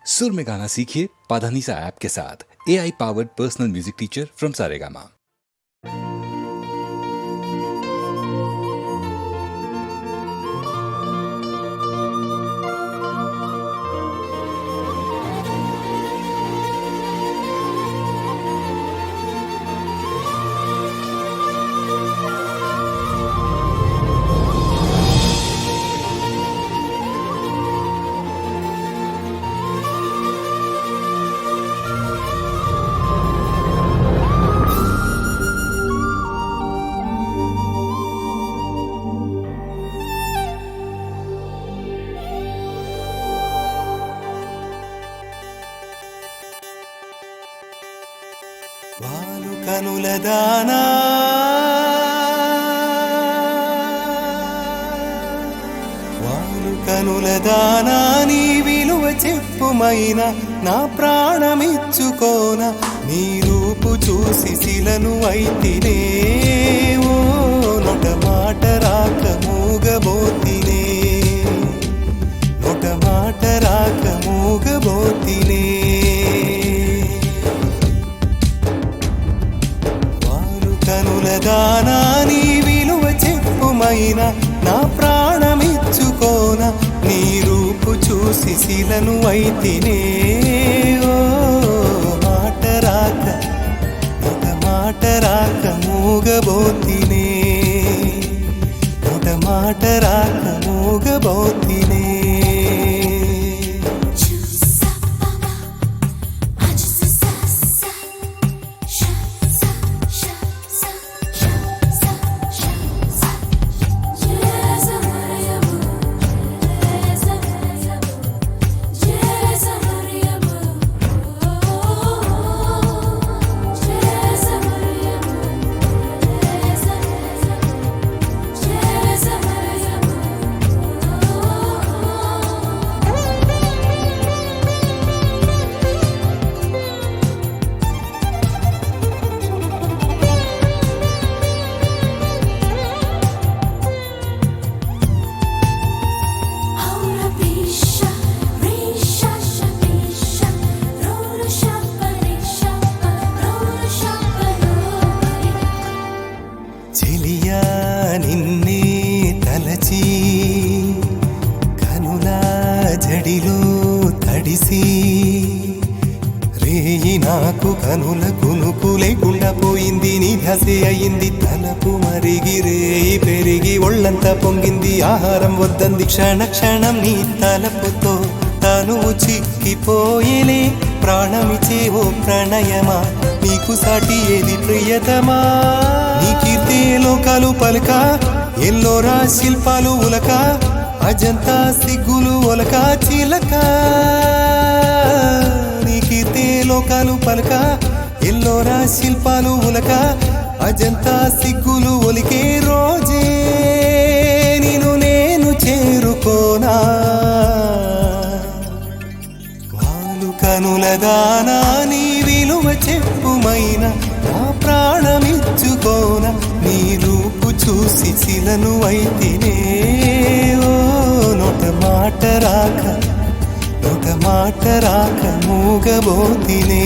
सुर में गाना सीखिए पाधानीसा ऐप के साथ। AI powered personal music teacher from Saregama. వాలు కనుల దానా వాలు కనుల దానా నీ విలువ చెప్పుమైన నా ప్రాణమిచ్చుకోన నీ రూపు చూసి శిలను అయితినే ఓ నొట మాట రాక మూగబోతినే నొట మాట రాక మూగబోతినే కనుల దానా నీ విలువ చెప్పుమైన నా ప్రాణమిచ్చుకోన నీ రూపు చూసి శిలను అయితినే ఓ మాట రాక ఒక మాట రాక మూగబోతినే ఒక మాట రాక మూగబోతినే చెలియా నిన్నే తలచి కనుల జడిలో తడిసి రేయి నాకు కనుల కునుకు లేకుండా పోయింది నీ ధ్యాసే అయింది తలపు మరిగి రేయి పెరిగి ఒళ్ళంతా పొంగింది ఆహారం వద్దంది క్షణ క్షణం నీ తలపుతో తను చిక్కిపోయేలే ప్రాణమిచే ఓ ప్రణయమా నీకు సాటి ఏది ప్రియతమా నీ కీర్తే లోకాలు పలక ఎల్లోరా శిల్పాలు ఉలక అజంతా సిగ్గులు ఒలక చిలక నీ కీర్తే లోకాలు పలక ఎల్లోరా శిల్పాలు ఉలక అజంతా సిగ్గులు ఒలికే రోజే నిన్ను నేను చేరుకోనా వాలు కనుల దానా నీ విలువ చెప్పుమైన నా ప్రాణమిచ్చుకోన నీ రూపు చూసి శిలను అయితినే ఓ నొట మాట రాక నొట మాట రాక మూగబోతినే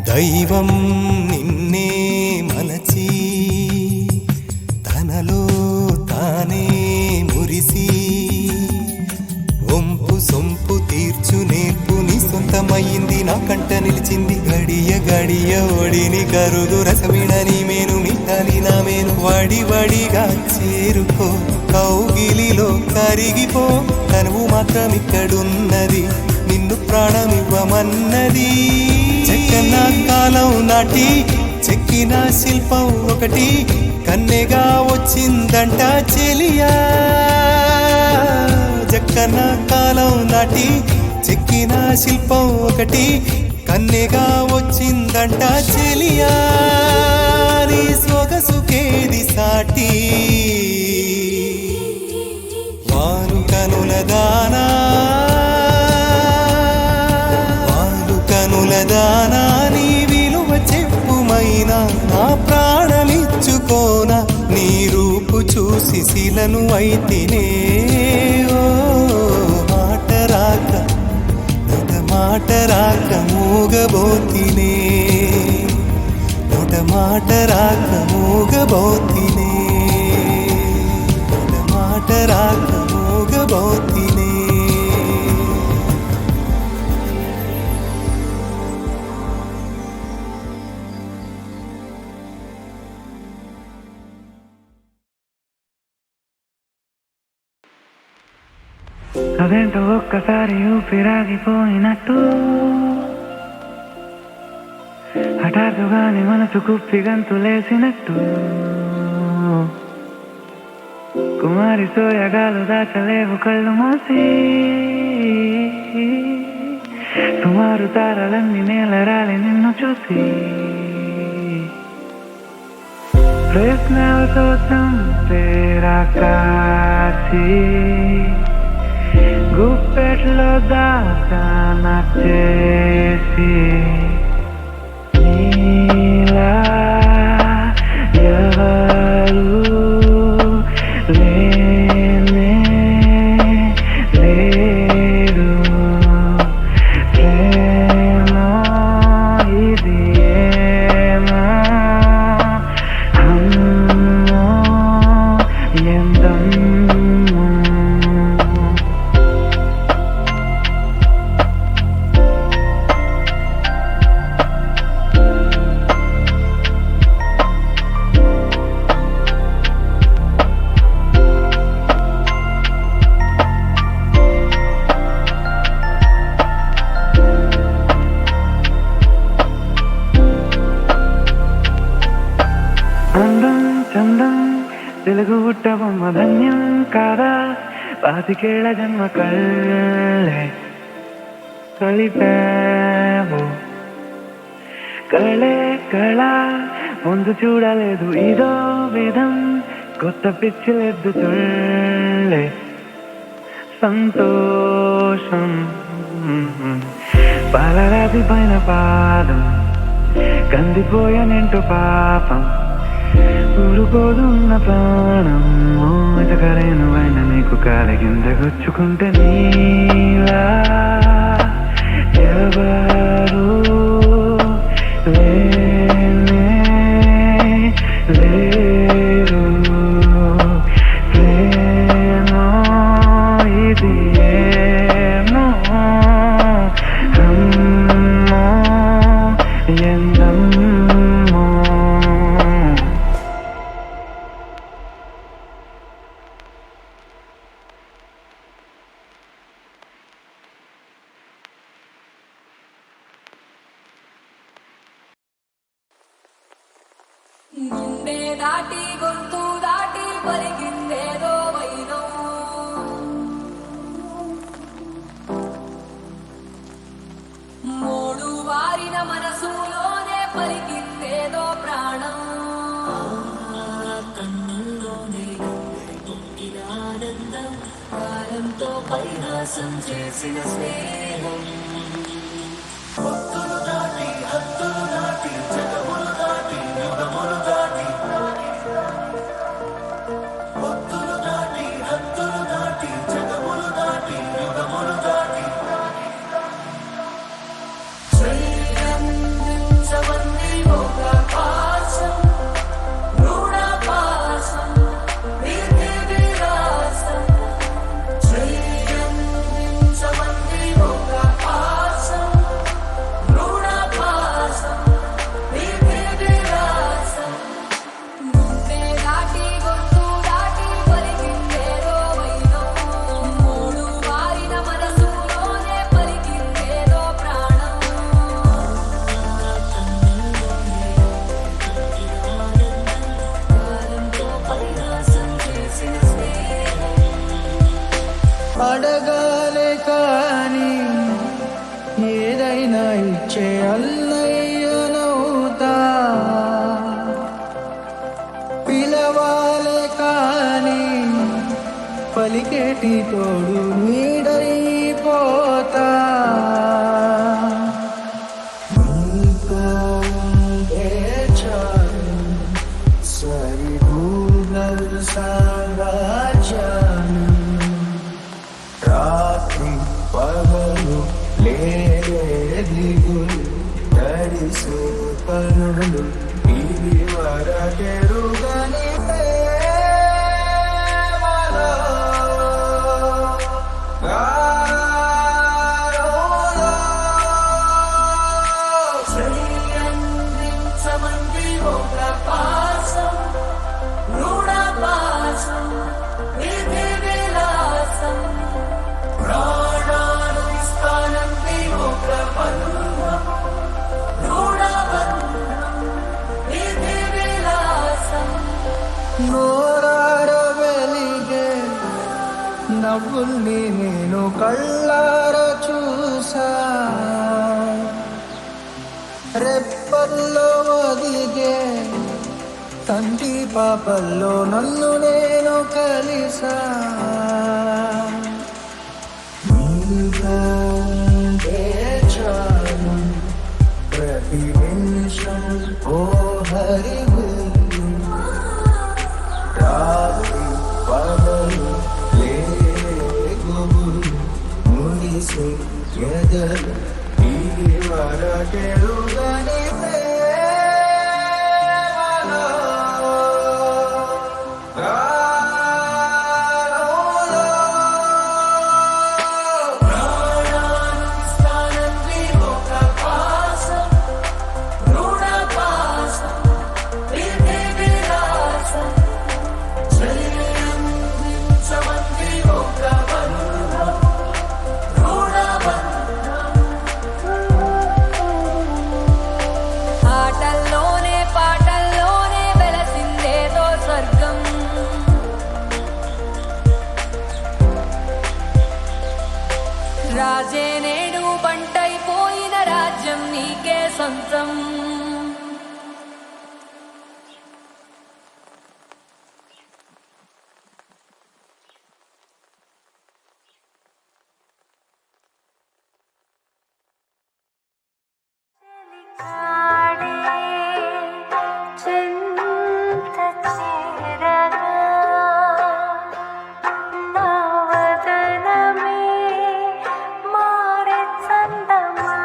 దైవం నిన్నే మలచి తనలో తానే మురిసి వంపు సొంపు తీర్చు నేర్పు నీ సొంతమయ్యింది నా కంట నిలిచింది గడియ గడియ ఒడిని కరుగు రసవిడని మేను మిట్టాలి నా మేను వడి వడిగా చేరుకో కౌగిలిలో కరిగిపో తనువు మాత్రం ఇక్కడున్నది నిన్ను ప్రాణమివ్వమన్నది చెక్కన కాలం నాటి చెక్కిన శిల్పం ఒకటి కన్నెగా వచ్చిందంట చెలియా జక్కన కాలం నాటి చెక్కిన శిల్పం ఒకటి కన్నెగా వచ్చిందంట చెలియా నీ సొగసుకేది సాటి వారు కనుల దానా నీ విలువ చెప్పుమైనా నా ప్రాణమిచ్చుకోనా నీ రూపు చూసి శిలను అయితేనే ఓ మాట రాక నొట మాట రాక మూగబోతినే నొట మాట రాక మూగబోతినే నొట మాట రాక మూగబోతినే అదేంటో ఒక్కసారి ఊపిరాగిపోయినట్టు హఠాత్తుగానే మనసు కుప్పి గంతులేసినట్టు కుమారి సోయగాలు దాచలేవు కళ్ళు మూసి సుమారు తారలన్నీ నేలరాలి నిన్ను చూసి ప్రయత్నాలతో చంపేరా కాచి గుప్పెట్లో దాచాన చేసి నీలా ఎవరు లేనే లేరు ప్రేమో ఇది ఏమో అమ్మో ఎంతమ్మో అందం చందం తెలుగు పుట్టబొమ్మ ధన్యం కాదా పాతికేళ్ల జన్మ కళ్ళే కలిపావు కళే కళ ముందు చూడలేదు ఇదో విధం కొత్త పిచ్చిలెద్దు చుళ్ళే సంతోషం పాలరాతి పైన పాదం కందిపోయనంటూ పాపం ఊరుకోదున్న ప్రాణం మోజకరేను అయిన నీకు కాలి కిందకొచ్చుకుంటే నీలా ఎవరు లేనే లేరు ప్రేమో ఇది ఏమో అమ్మో ఎందమ్మో గుండె దాటి గొంతు దాటి పలికిందేదో వైనం మోడు వారిన మనసులోనే పలికిందేదో ప్రాణం కన్నుల్లోనే పొంగిన ఆనందం కాలంతో పరిహాసం చేసిన స్నేహం భక్తులు దాటి హద్దులు దాటి జగములు దాటి యుగములు దాటి భక్తులు దాటి హద్దులు దాటి జగములు దాటి యుగములు దాటి శ్రీరందించవన్నీ ఒక పాశం రుణపాశం విధి విలాసం శ్రీరందించవన్నీ ఒక పాశం ఏదైనా ఇచ్చే అన్నయ్యనవుతా పిలవాలే కానీ పలికేటి తోడు నీడైపోతా నీతో ఉంటే చాలు సరిగూగల్ సామ్రాజ్యాలు రాత్రి పగలు లేదిగులు తడిసు పనులు ఇది వరకెరుగని ప్రేమలో గారోలో శ్రీయందించమంది ఒక పాసం రుణపాసం విధి విలాసం ప్రాణాలు ఇస్తానంది ఒక బంధం రుణబంధం విధి విలాసం నోరార వెలిగే నవ్వుల్ని నేను కళ్ళార చూసా రెప్పల్లో ఒదిగే తంటి పాపల్లో నన్ను నేను కలిసా నీతో ఉంటే చాలు ప్రతి నిమిషం ఓ హరిగులు రాత్రి పగలు లేగులు మురిసే ఎదలు ఈ వరకెరుగని ప్రేమలో గారోలో ప్రాణాలు ఇస్తానంది ఒక పాసం రుణపాసం విధి విలాసం శ్రీయందించమంది ఒక బంధం రుణబంధం ఆటల్లోనే పాటల్లోనే వెలసిందేదో స్వర్గం రాజే నేడు బంటైపోయిన రాజ్యం నీకే సొంతం చింత చేరగా నవదనమే మారే చందమామగా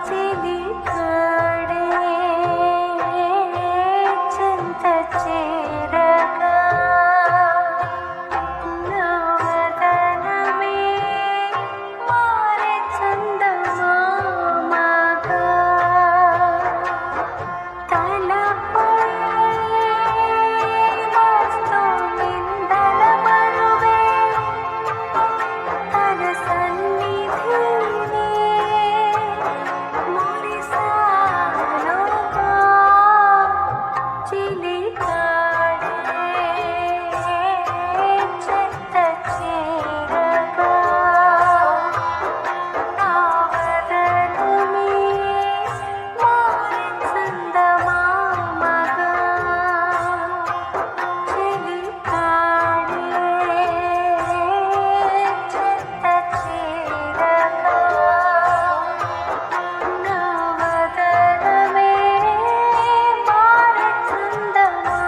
చిలికాడే చింత చేరగా నవదనమే మారే చందమామగా తలపై మస్తు నిందల మరువే తన సన్నిధిని మురిసానుగా చిలికాడే చెత్త చీరగా నవదనమే మారే చందమామగా చిలికాడే చెత్త చీరగా నవదనమే మారే చందమామగా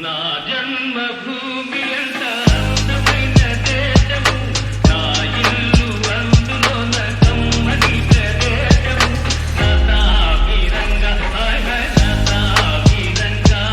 నా జన్మభూమి అంత అందమైన దేశము నా ఇల్లు అందులోన కమ్మని ప్రదేశము లతావీరంగా హాయ్ హాయ్ లతావీరంగా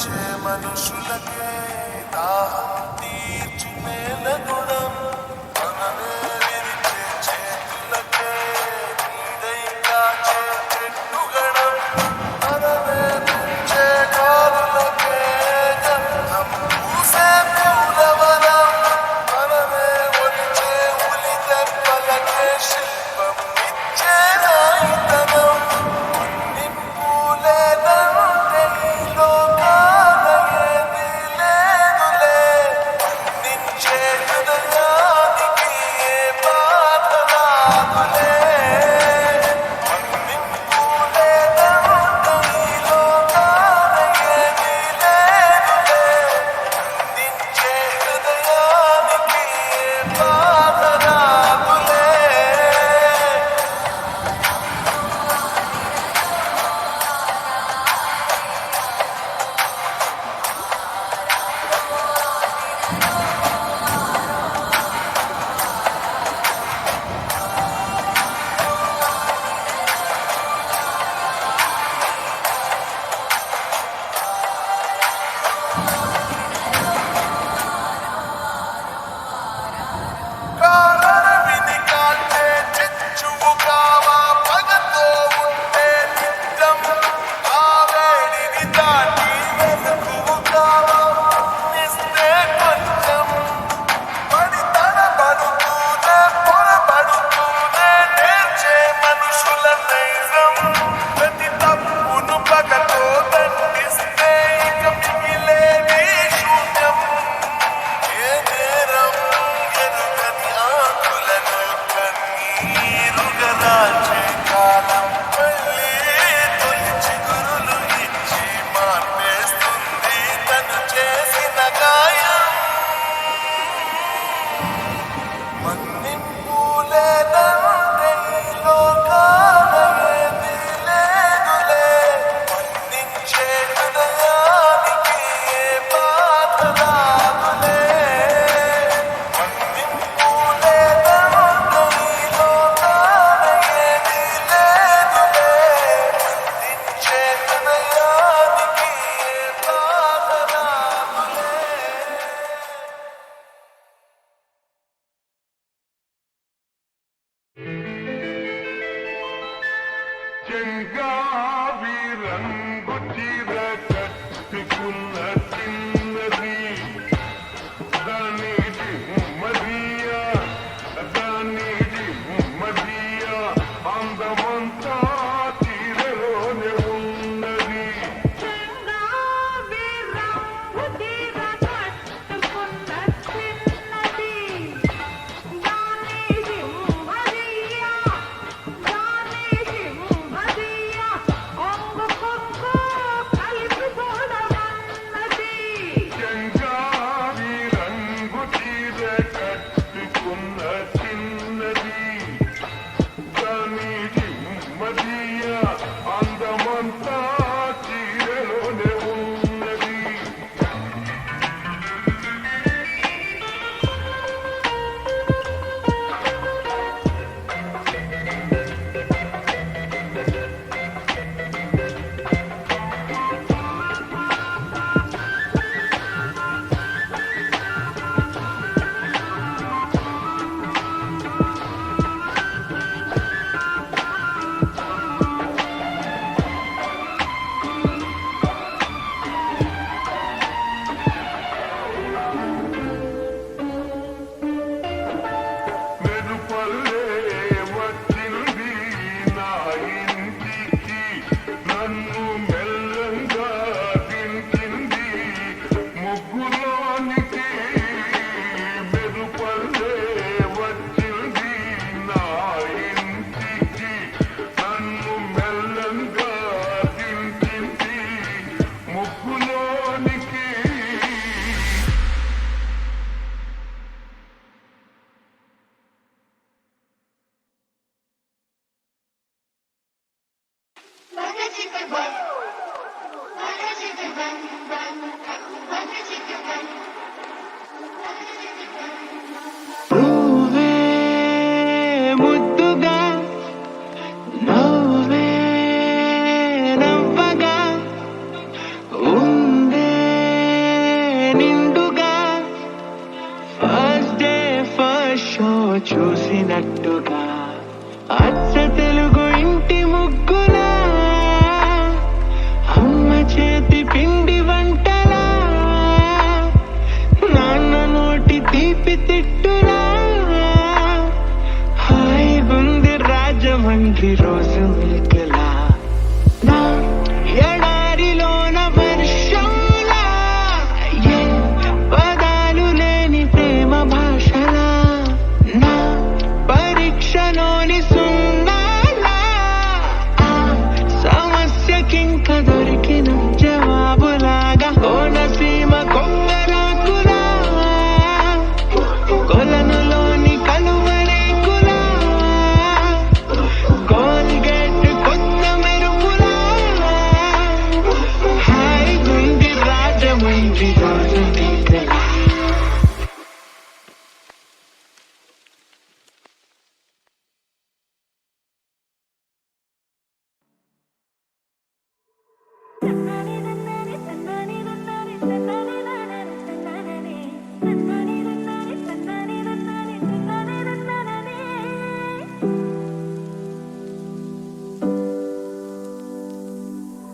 వచ్చే మనుషులకే దాహం తీర్చు మేలగుణం మననే విరిచే చేతులకే నీడై కాచే చెట్టుగడం మననే తెచ్చే కారులకే గంధం పూసే పూలవనం మననే ఒలిచే ఉలి దెబ్బలకే శిల్పం ఇచ్చే రాయితనం నింపులేదంటే ఈ లోకాన ఏదీ లేదులే నించే హృదయానికి ఏ బాధ రాదులే నింపులేదంటే ఈ లోకాన ఏదీ లేదులే నించే హృదయానికి ఏ బాధ రాదులే కారణ విధి కాల్చే చిచ్చువు కావా పగతో ఉంటే నిత్యం ఆ వేడిని దాటి వెలుగువు కావా నిస్తే కొంచెం పడి తడబడుతూనే పొరబడుతూనే నేర్చే మనుషుల నైజం ప్రతి తప్పును పగతో దండిస్తే ఇక మిగిలేది శూన్యం ఏ నేరం ఎరుగని ఆకులను కన్నీరుగా దాచే కాలం మళ్ళీ తొలి చిగురులు ఇచ్చి మార్పేస్తుంది తను చేసిన గాయం మన్నింపులేదంటే ఈ లోకాన ఏదీ లేదులే మన్నించే హృదయానికి ఏ బాధ రాదులే మన్నింపులేదంటే ఈ లోకాన ఏదీ లేదులే మన్నించే హృదయానికి ఏ బాధ రాదులే చెంగావి రంగు చీర కట్టుకున్న చిన్నది దానిది మదియా అందమంతా చీరలోనే ఉన్నది జానే సింహదియా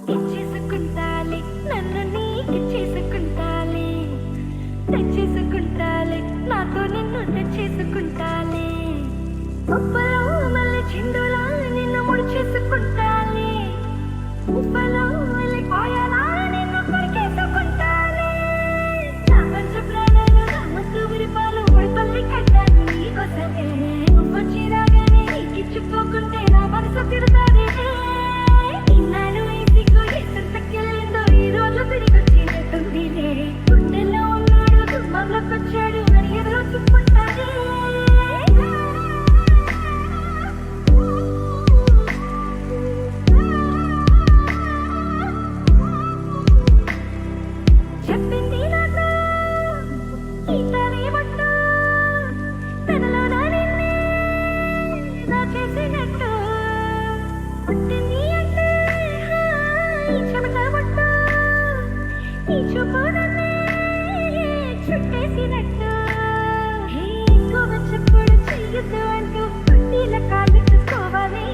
ఇచ్చేసుకుంటాలే నన్ను నీకు చేసుకుంటాలే తెచ్చేసుకుంటాలే నాతో నిన్ను తెచ్చేసుకుంటాలే ఉప్పలో మళ్ళీ చిందులా నిన్ను ముడిచేసుకుంటాలే ఉప్పలో మళ్ళీ కోయలా నిన్ను కొరికేసుకుంటాలే నా పంచ ప్రాణాలు నా ముద్దు విరిపాలు ముడిపల్లి కట్టాను నీకోసమే నువ్వొచ్చి రాగానే నీకిచ్చిపోకుంటే నా మనసు తిరుతాదే ఇన్నాళ్ళు ఈ సిగ్గు ఎంతకెళ్ళిందో ఈ రోజు తిరిగొచ్చినట్టుందిలే గుండెల్లో ఉన్నాడు గుమ్మంలోకొచ్చాడు అని ఎదురు చూసుకుంటానే చెప్పింది నాకు ఈతనే మట్టు తనలో నా నిన్నే నా చేసినట్టు పుట్టింది అంటే ఈ చెమట మట్టు ఈ చూపు నన్నే చుట్టేసినట్టు ఎక్కువ చెప్పుడు చెయ్యొద్దు అంటూ పట్టీల కాళ్ళు చూసుకోవాలి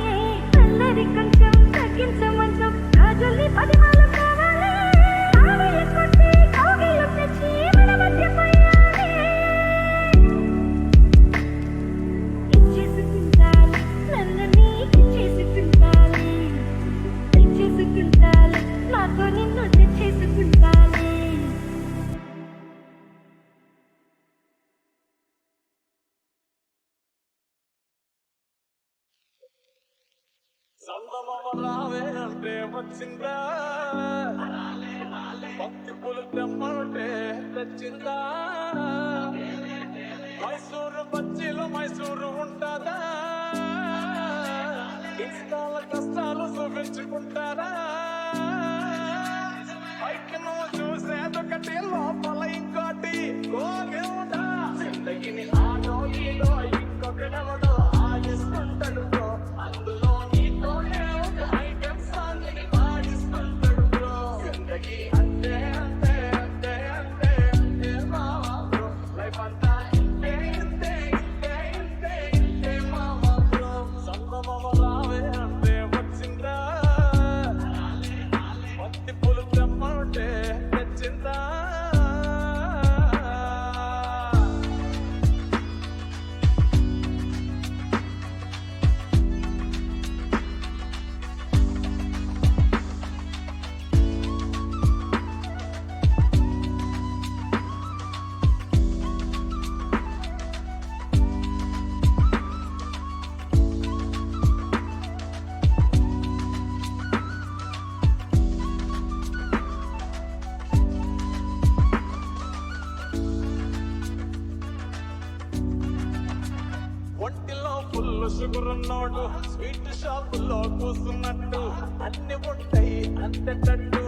అల్లరి కొంచెం తగ్గించమంటూ కాజల్ని 10 మాలు కావాలి ఆవిరి కొట్టి కౌగిలు తెచ్చి మన మధ్య పోయాలి ఇచ్చేసుకుంటాలి నన్ను నీకు చేసుకుంటాలి తెచ్చేసుకుంటాలి నాతో నిన్ను తెచ్చేసుకుంటాలి సందమమ రావే అంటే వచ్చిందా భక్తి పులు తెమ్మంటే తెచ్చిందా మైసూరు బజ్జీలు మైసూరు ఉంటుందా ఇష్టాల కష్టాలు చూపించుకుంటారా పైకి నువ్వు చూసేదొకటి లోపల ఇంకోటి గోవిందా జిందగిని ఆడో ఈడో ఇంకొకడెవడో ఆగిస్తుంటాడు బ్రో అందులో నీతోనే ఒక ఐటెం సాంగ్ ని పాడిస్తుంటాడు బ్రో జిందగీ అంతే అంతే అంతే అంతే అంతే మావా బ్రో లైఫ్ అంతా ఇంతే ఇంతే ఇంతే ఇంతే ఇంతే మావా బ్రో సందమమ రావే అంటే వచ్చిందా భక్తి పులు తెమ్మంటే తెచ్చిందా ఒంటిలో ఫుల్ షుగర్ ఉన్నోడు స్వీట్ షాపులో కూసున్నట్టు అన్ని ఉంటాయి అంతేటట్టు